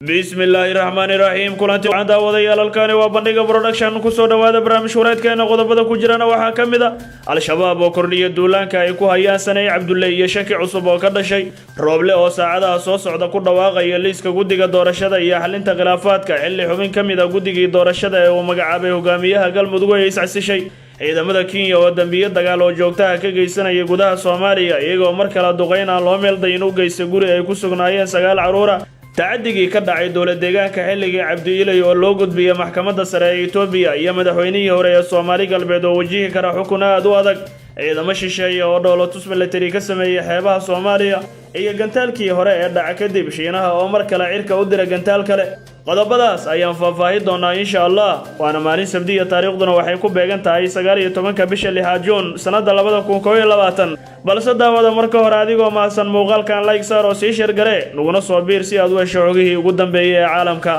بسم الله الرحمن الرحيم كلانتي waxaan daawadayaal halkaan waa bandhiga production ku soo dhawaada barnaamij wareedkeena qodobada ku jirana waxa kamid ah al-shabaab oo kordhiya duulaanka ay ku hayaan Saney Cabdille iyo shaki cusub oo ka dhashay rooble oo saacadaha soo socda ku dhawaaqaya liiska guddiga doorashada iyo xalinta khilaafaadka xilli xubin kamid ah guddiga doorashada ee uu magacaabay hogaamiyaha galmudug ay iscasishay ciidamada Kenya oo dambiyo dagaal oo joogta ka geysanaya gudaha Soomaaliya iyagoo mar kala duqeyn aan loo meeldayn u geystay guri ay ku sugnaayeen 9 caruur ah taagay ka dhacay dowlad deegaanka xilliga Cabdille oo loo gudbiyay Maxkamada sare ee Ethiopia iyo madaxweynihii hore ee Soomaaliya galbeed oo wajihi kara xukun aad u adag ciidamo shisheeye oo dowladda military ka sameeyay xeebaha Soomaaliya iyo gantaalkii hore ee dhaca kadib Shiinaha oo mar kale cirka u diray gantaal kale qodobadaas ayaan faahfaahin doonaa insha Allah waana maalin sabtiya taariikhduna waxay ku beegan tahay 19 bisha 6 Juun sanada 2021 balse daawada marka hore adigoo maasan muuqaalkan like saar oo sii share gare nuguna soo biir si aad u hesho xogihii ugu dambeeyay ee caalamka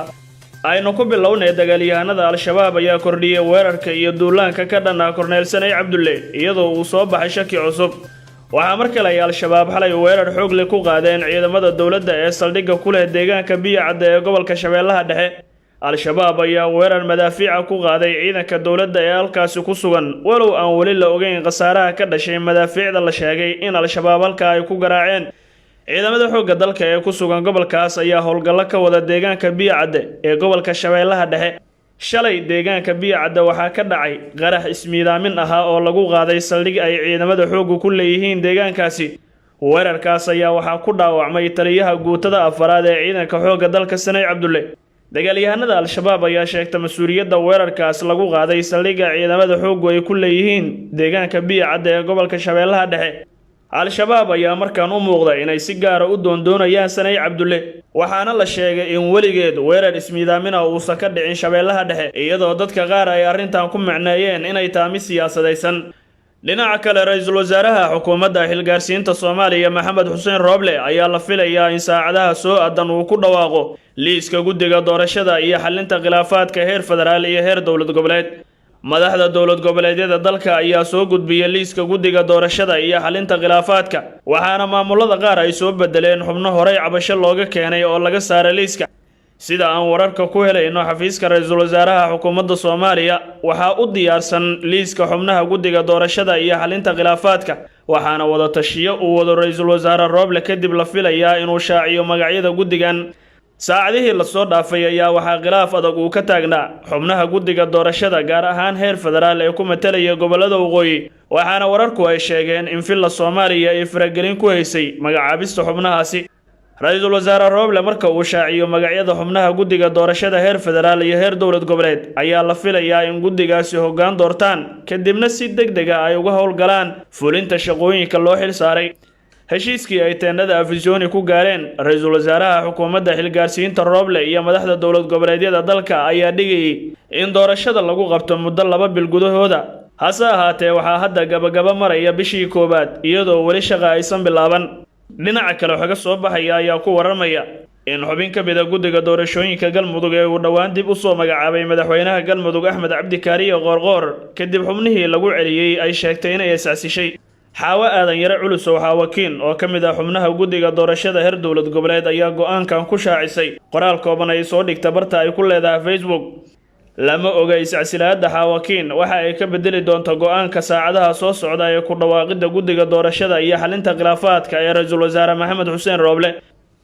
aynu ku bilownay dagaalyahanada al-shabaab ayaa kordhiyay weerarka iyo duulaanka ka dhan ah Korneel Saney Cabdille iyadoo uu soo baxay shaki cusub waxa markale ay al-shabaab xalay weerar xoog leh ku qaadeen ciidamada dawladda ee saldhigga ku leh deegaanka Biyacad ee gobolka Shabeellaha Dhexe al-shabaab ayaa weerar madaafiic ku qaaday ciidanka dawladda ee halkaas ku sugan walow aan wali la ogeyn khasaaraha ka dhashay madaafiicda la sheegay in al-shabaab halka ay ku garaaceen ciidamada xoogga dalka ee ku sugan gobolkaas ayaa howlgallo ka wada deegaanka Biyacad ee gobolka Shabeellaha Dhexe shalay deegaanka Biyacad waxaa ka dhacay qarax ismiidaamin ah oo lagu qaaday saldhig ay ciidamada xooggu ku leeyihiin deegaankaasi weerarkaas ayaa waxaa ku dhaawacmay taliyaha guutada afaraad ee ciidanka xoogga dalka Saney Cabdille dagaalyahanada al-shabaab ayaa sheegtay mas'uuliyadda weerarkaas lagu qaaday saldhigga ciidamada xooggu ay ku leeyihiin deegaanka Biyacad ee gobolka Shabeellaha Dhexe al-shabaab ayaa markaan u muuqday inay si gaar ah u doondoonayaan Saney Cabdille waxaana la sheegay in waligeed weerar ismiidaamin ah uu ka dhicin Shabeellaha Dhexe iyadoo dadka qaar ay arrintan ku macneeyeen inay tahay siyaasadaysan dhinaca kale ra'iisul wasaaraha xukuumadda xilgaarsiinta Soomaaliya Maxamed Xuseen Rooble ayaa la filayaa in saacadaha soo aadan uu ku dhawaaqo liiska guddiga doorashada iyo xalinta khilaafaadka heer federaal iyo heer dowlad goboleed madaxda dowlad goboleedyada dalka ayaa soo gudbiyay liiska guddiga doorashada iyo xalinta khilaafaadka waxaana maamulada qaar ay soo bedeleen xubno hore cabasho looga keenay oo laga saaray liiska sida aan wararka ku helayno xafiiska ra'iisul wasaaraha xukuumadda Soomaaliya waxa uu diyaarsan liiska xubnaha guddiga doorashada iyo xalinta khilaafaadka waxaana wada tashiyo uu wada ra'iisul wasaare Rooble kadib la filayaa inuu shaaciyo magacyada guddigan saacadihii la soo dhaafay ayaa waxa khilaaf adag uu ka taagnaa xubnaha guddiga doorashada gaar ahaan heer federaal ee ku metelaya gobolada waqooyi waxaana wararku ay sheegeen in filla Soomaaliya ay faragelin ku haysay magacaabista xubnahaasi ra'iisul wasaare Rooble marka uu shaaciyo magacyada xubnaha guddiga doorashada heer federaal iyo heer dowlad goboleed ayaa la filayaa in guddigaasi hoggaan doortaan kadibna si degdeg ah ay uga howlgalaan fulinta shaqooyinka loo xil saaray heshiiskii ay teendhada afisyooni ku gaareen ra'iisul wasaaraha xukuumadda xilgaarsiinta Rooble iyo madaxda dowlad goboleedyada dalka ayaa dhigay in doorashada lagu qabto muddo 2 bil gudahooda hase ahaatee waxaa hadda gabagaba maraya bishii koobaad iyadoo wali shaqo aysan bilaaban dhinaca kale waxa soo baxaya ayaa ku waramaya in xubin ka mid ah guddiga doorashooyinka galmudug ee uu dhawaan dib u soo magacaabay madaxweynaha galmudug Abdi qoorqoor kadib xubnihii lagu celiyay ay sheegtay inay iscasishay xaawa aadan yare culus oo wakiin oo ka mid ah xubnaha guddiga doorashada heer dowlad goboleed ayaa go'aankan ku shaacisay qoraal kooban ay soo dhigtay barta ay ku leedahay Facebook lama oga iscasilaadda xaawakiin waxa ay ka bedeli doonto go'aanka saacadaha soo socda ee ku dhawaaqida guddiga doorashada iyo xalinta khilaafaadka ee ra'iisul wasaare Maxamed Xuseen Rooble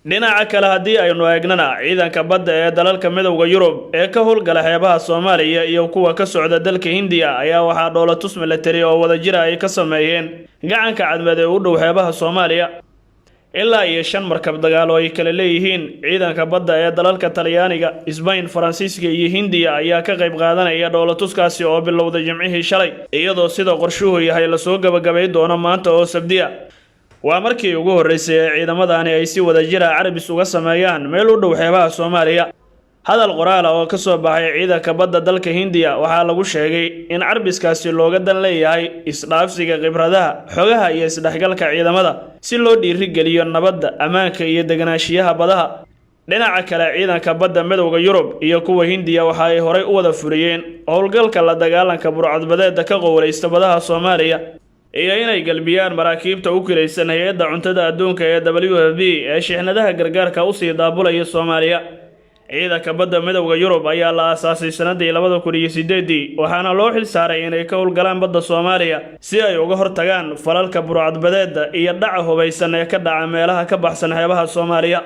dhinaca kale haddii aynu eegnana ciidanka badda ee dalalka midowga Yurub ee ka howlgala xeebaha Soomaaliya iyo kuwa ka socda dalka Hindiya ayaa waxa dowladda military oo wada jira ay ka sameeyeen gacanka cadmeed ee u dhow xeebaha Soomaaliya ilaa iyo 5 markab dagaal oo ay kala leeyihiin ciidanka badda ee dalalka Talyaaniga Spain Faransiiska iyo Hindiya ayaa ka qayb qaadanaya dowladtuskaasi oo bilowday Jimcihii shalay iyadoo sida qorshuhu yahay la soo gabagabay doono maanta oo Sabtiya waa markii ugu horeysay ciidamadani ay si wada jira Carabis uga sameeyaan meel u dhow xeebaha Soomaaliya hadal qoraal oo ka soo baxay ciidanka badda dalka Hindiya waxa lagu sheegay in Carabiskaasi looga dan leeyahay isdhaafsiga khibradaha xogaha iyo isdhexgalka ciidamada si loo dhiirigeliyo nabadda amaanka iyo deganaanshiyaha badaha dhinaca kale ciidanka badda midowga Yurub iyo kuwa Hindiya waxa ay hore u wada furiyeen howlgalka la dagaalanka burcadbadeedda ka qowleysta badaha Soomaaliya iyo inay galbiyaan maraakiibta u kiraysan hay'adda cuntada adduunka ee WFP ee shixnadaha gargaarka u sii daabulaya Soomaaliya ciidanka badda midowga Yurub ayaa la aasaasay sanadii 2008 waxaana loo xil saaray inay ka howlgalaan badda Soomaaliya si ay uga hortagaan falalka burcadbadeedda iyo dhaca hubaysan ee ka dhaca meelaha ka baxsan xeebaha Soomaaliya.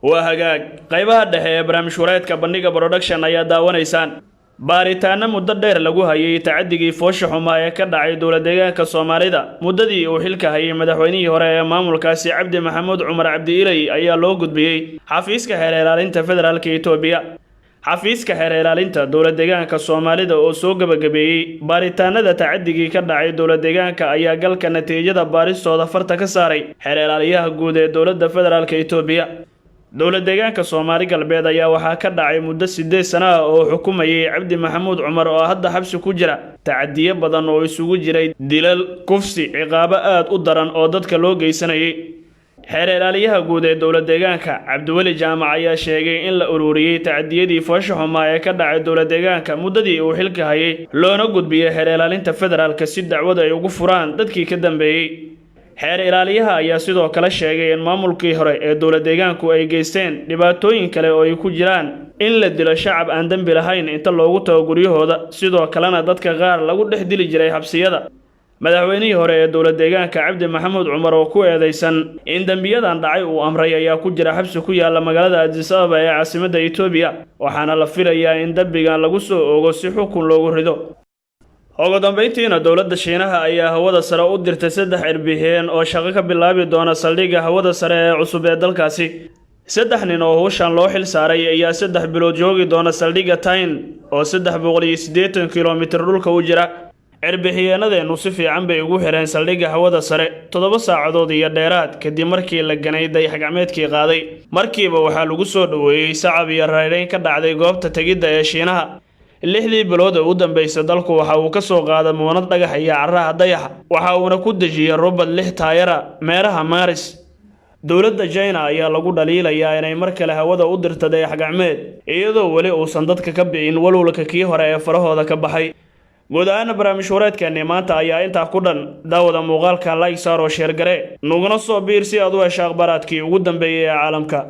waa hagaag qaybaha dhexe ee barnaamij wareedka bandhiga production ayaa daawanaysaan. baaritaana muddo dheer lagu hayay tacaddigii foosha xumaa ee ka dhacay dowladdeegaanka Soomaalida muddadii uu xilka hayay madaxweynihii hore ee maamulkaasi Abdi Maxamuud Cumar Abdi Iley ayaa loo gudbiyay xafiiska xeer ilaalinta federaalka Ethiopia. xafiiska xeer ilaalinta dowladdeegaanka Soomaalida oo soo gabagabeeyay baaritaanada tacaddigii ka dhacay dowladdeegaanka ayaa galka natiijada baaristooda farta ka saaray xeer ilaaliyaha guud ee dowladda federaalka Ethiopia. dowladdeegaanka Soomaali galbeed ayaa waxaa ka dhacay muddo 8 sano ah oo xukumayay Abdi Maxamuud Cumar oo hadda xabsi ku jira tacadiye badan oo isugu jiray dilal, kufsi, ciqaabo aad u daran oo dadka loo geysanayay. xeer ilaaliyaha guud ee dowladdeegaanka Cabdille Jaamac ayaa sheegay in la ururiyay tacadiyadii foosha xumaa ee ka dhacay dowladdeegaanka muddadii uu xilka hayay loona gudbiyay xeer ilaalinta federaalka si dacwad ay ugu furaan dadkii ka dambeeyay. xeer ilaaliyaha ayaa sidoo kale sheegay in maamulkii hore ee dowladdeegaanku ay geysteen dhibaatooyin kale oo ay ku jiraan in la dilo shacab aan dambi lahayn inta loogu tago guryahooda, sidoo kalena dadka qaar lagu dhex dili jiray xabsiyada. madaxweynihii hore ee dowladdeegaanka Abdi Maxamuud Cumar oo ku eedeysan in dambiyadan dhacay uu amray ayaa ku jira xabsi ku yaala magaalada Addis Ababa ee caasimadda Ethiopia, waxaana la filayaa in dambigan lagu soo oogo si xukun loogu rido. ugu dambeyntiina dowladda Shiinaha ayaa hawada sare u dirtay 3 cirbixiyeen oo shaqo ka bilaabi doona saldhigga hawada sare ee cusub ee dalkaasi. 3 nin oo hawshan loo xil saaray ayaa 3 bilood joogi doona saldhigga Tain oo 380 kiiloomitir dhulka u jira. cirbixiyeenadeenu si fiican bay ugu xireen saldhigga hawada sare 7 saacadood iyo dheeraad kadib markii la ganay dayax-gacmeedkii qaaday. markiiba waxaa lagu soo dhaweeyay sacab iyo rareyn ka dhacday goobta tagidda ee Shiinaha. 6 bilood oo u dambeysay dalku waxa uu ka soo qaaday muunad dhagax iyo carraha dayaxa, waxa uuna ku dejiyay robot 6 taayara meeraha Maaris. dowladda China ayaa lagu dhaliilayaa inay mar kale hawada u dirtay dayax-gacmeed iyadoo wali uusan dadka ka bixin walwalka kii hore ee farahooda ka baxay. guud ahaan barnaamij wareedkeena maanta ayaa intaa ku dhan. daawada muuqaalka like saar oo share gare nuguna soo biir si aad u hesho akhbaraadkii ugu dambeeyay ee caalamka.